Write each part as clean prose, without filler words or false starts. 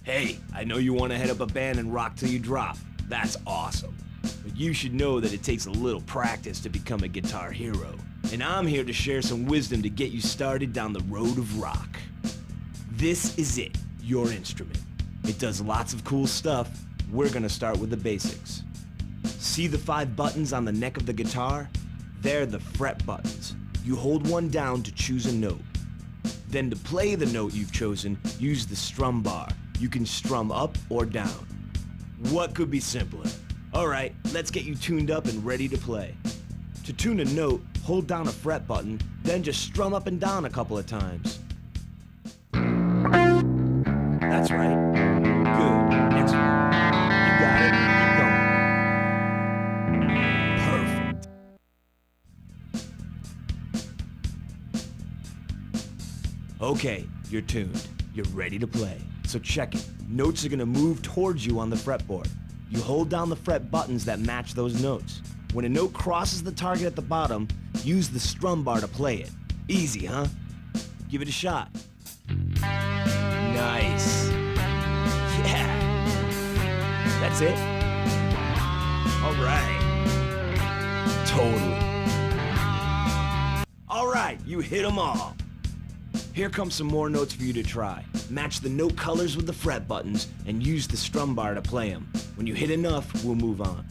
Hey, I know you want to head up a band and rock till you drop. That's awesome. But you should know that it takes a little practice to become a guitar hero. And I'm here to share some wisdom to get you started down the road of rock. This is it, your instrument. It does lots of cool stuff. We're gonna start with the basics. See the 5 buttons on the neck of the guitar? They're the fret buttons. You hold one down to choose a note. Then to play the note you've chosen, use the strum bar. You can strum up or down. What could be simpler? Alright, let's get you tuned up and ready to play. To tune a note, hold down a fret button, then just strum up and down a couple of times. That's right. Good. Next one. You got it. Keep going. Perfect. Okay, you're tuned. You're ready to play. So check it. Notes are gonna move towards you on the fretboard. You hold down the fret buttons that match those notes. When a note crosses the target at the bottom, use the strum bar to play it. Easy, huh? Give it a shot. Nice. Yeah. That's it. All right. Totally. All right, you hit them all. Here come some more notes for you to try. Match the note colors with the fret buttons and use the strum bar to play them. When you hit enough, we'll move on.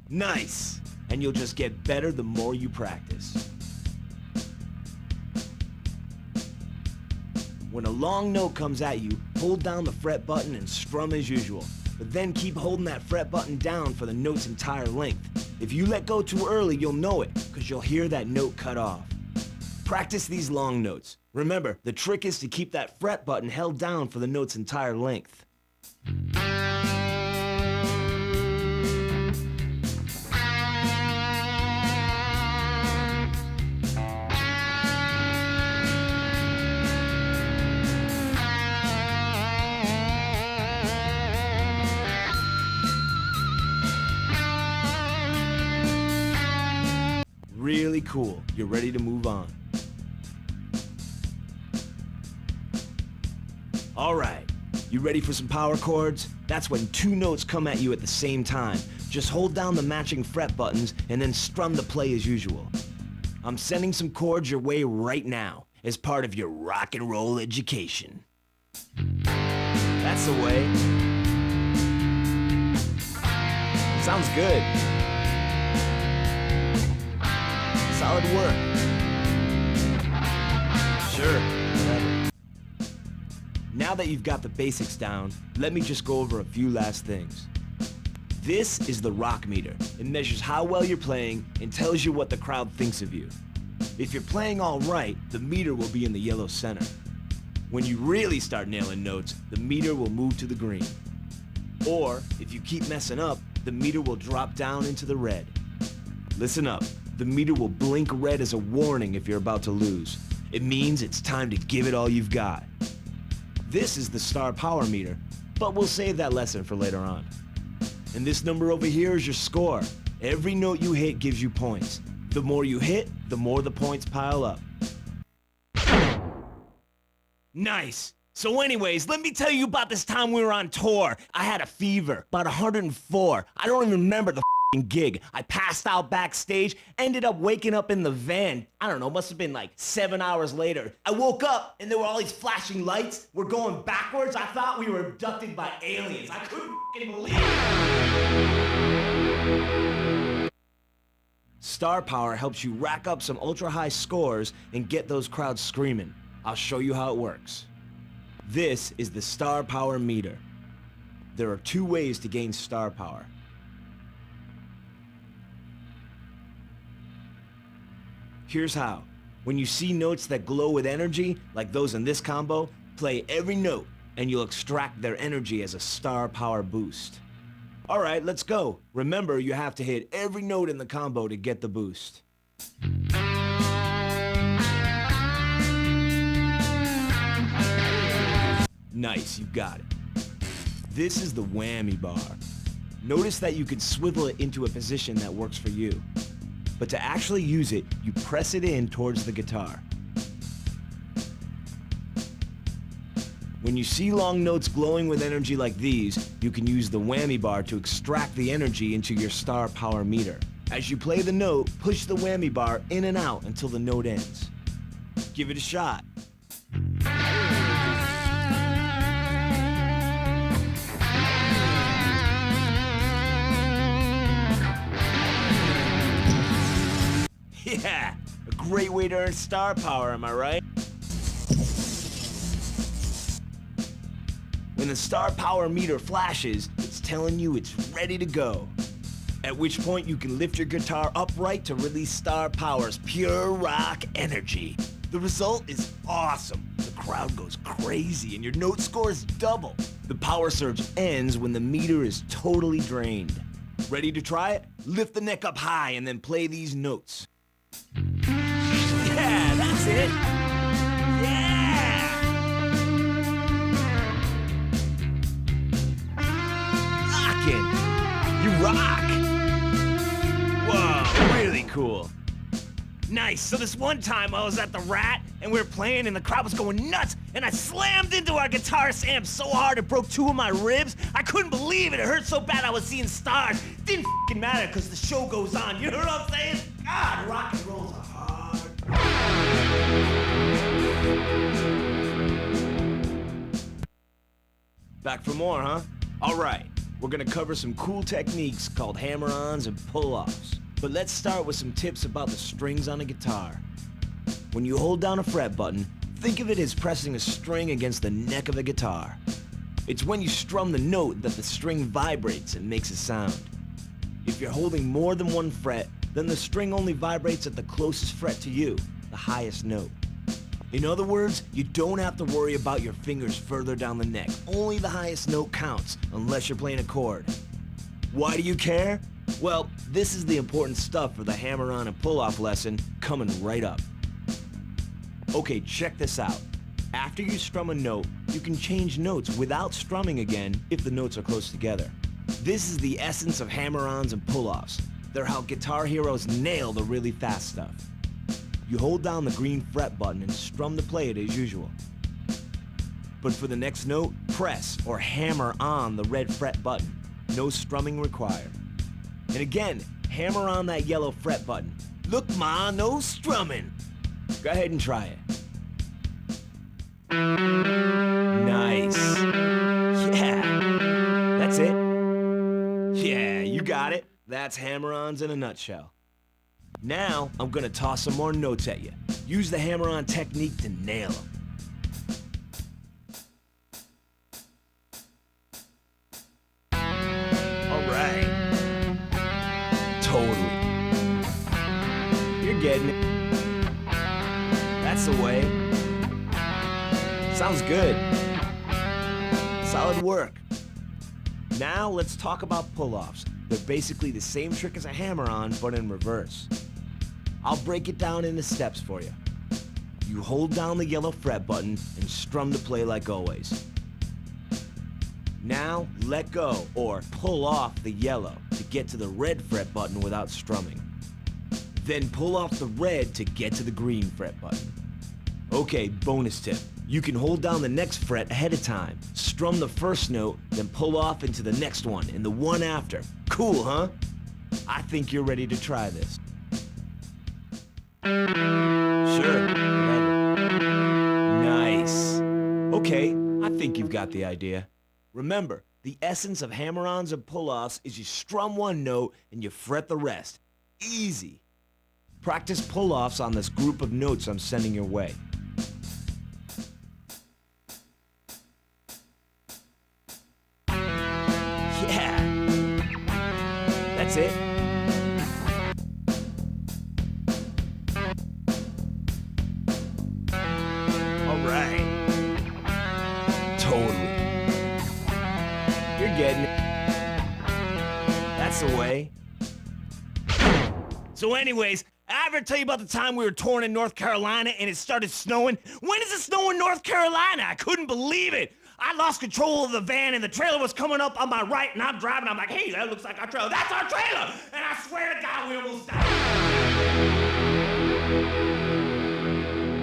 Nice! And you'll just get better the more you practice. When a long note comes at you, hold down the fret button and strum as usual. But then keep holding that fret button down for the note's entire length. If you let go too early, you'll know it, because you'll hear that note cut off. Practice these long notes. Remember, the trick is to keep that fret button held down for the note's entire length. Really cool. You're ready to move on. All right, you ready for some power chords? That's when 2 notes come at you at the same time. Just hold down the matching fret buttons and then strum the play as usual. I'm sending some chords your way right now as part of your rock and roll education. That's the way. Sounds good. Solid work. Sure, whatever. Now that you've got the basics down, let me just go over a few last things. This is the rock meter. It measures how well you're playing and tells you what the crowd thinks of you. If you're playing all right, the meter will be in the yellow center. When you really start nailing notes, the meter will move to the green. Or, if you keep messing up, the meter will drop down into the red. Listen up. The meter will blink red as a warning if you're about to lose. It means it's time to give it all you've got. This is the star power meter, but we'll save that lesson for later on. And this number over here is your score. Every note you hit gives you points. The more you hit, the more the points pile up. Nice! So anyways, let me tell you about this time we were on tour. I had a fever, about 104. I don't even remember the gig. I passed out backstage, ended up waking up in the van. I don't know, must have been like 7 hours later. I woke up and there were all these flashing lights. We're going backwards. I thought we were abducted by aliens. I couldn't believe it. Star Power helps you rack up some ultra-high scores and get those crowds screaming. I'll show you how it works. This is the Star Power meter. There are 2 ways to gain star power. Here's how. When you see notes that glow with energy, like those in this combo, play every note and you'll extract their energy as a star power boost. All right, let's go. Remember, you have to hit every note in the combo to get the boost. Nice, you got it. This is the whammy bar. Notice that you can swivel it into a position that works for you. But to actually use it, you press it in towards the guitar. When you see long notes glowing with energy like these, you can use the whammy bar to extract the energy into your star power meter. As you play the note, push the whammy bar in and out until the note ends. Give it a shot. Yeah, a great way to earn star power, am I right? When the star power meter flashes, it's telling you it's ready to go. At which point you can lift your guitar upright to release star power's pure rock energy. The result is awesome. The crowd goes crazy and your note scores double. The power surge ends when the meter is totally drained. Ready to try it? Lift the neck up high and then play these notes. Yeah, that's it. Yeah! Rockin'. You rock. Whoa, really cool. Nice. So this one time I was at the Rat and we were playing and the crowd was going nuts and I slammed into our guitarist amp so hard it broke 2 of my ribs. I couldn't believe it. It hurt so bad I was seeing stars. Didn't f***ing matter because the show goes on. You know what I'm saying? God, rock and roll's hard. Back for more, huh? All right. We're gonna cover some cool techniques called hammer-ons and pull-offs. But let's start with some tips about the strings on a guitar. When you hold down a fret button, think of it as pressing a string against the neck of a guitar. It's when you strum the note that the string vibrates and makes a sound. If you're holding more than one fret, then the string only vibrates at the closest fret to you, the highest note. In other words, you don't have to worry about your fingers further down the neck. Only the highest note counts, unless you're playing a chord. Why do you care? Well, this is the important stuff for the hammer-on and pull-off lesson coming right up. Okay, check this out. After you strum a note, you can change notes without strumming again if the notes are close together. This is the essence of hammer-ons and pull-offs. They're how guitar heroes nail the really fast stuff. You hold down the green fret button and strum to play it as usual. But for the next note, press or hammer on the red fret button. No strumming required. And again, hammer on that yellow fret button. Look, ma, no strumming. Go ahead and try it. Nice. Yeah, that's it. Yeah, you got it. That's hammer-ons in a nutshell. Now, I'm gonna toss some more notes at you. Use the hammer-on technique to nail them. All right. Totally. You're getting it. That's the way. Sounds good. Solid work. Now, let's talk about pull-offs. They're basically the same trick as a hammer-on, but in reverse. I'll break it down into steps for you. You hold down the yellow fret button and strum to play like always. Now, let go or pull off the yellow to get to the red fret button without strumming. Then pull off the red to get to the green fret button. Okay, bonus tip. You can hold down the next fret ahead of time, strum the first note, then pull off into the next one and the one after. Cool, huh? I think you're ready to try this. Sure, whatever. Nice. Okay, I think you've got the idea. Remember, the essence of hammer-ons and pull-offs is you strum one note and you fret the rest. Easy. Practice pull-offs on this group of notes I'm sending your way. Yeah. That's it. Totally. You're getting it. That's the way. So anyways, I ever tell you about the time we were touring in North Carolina and it started snowing? When does it snow in North Carolina? I couldn't believe it. I lost control of the van and the trailer was coming up on my right and I'm driving. I'm like, hey, that looks like our trailer. That's our trailer! And I swear to God, we almost died.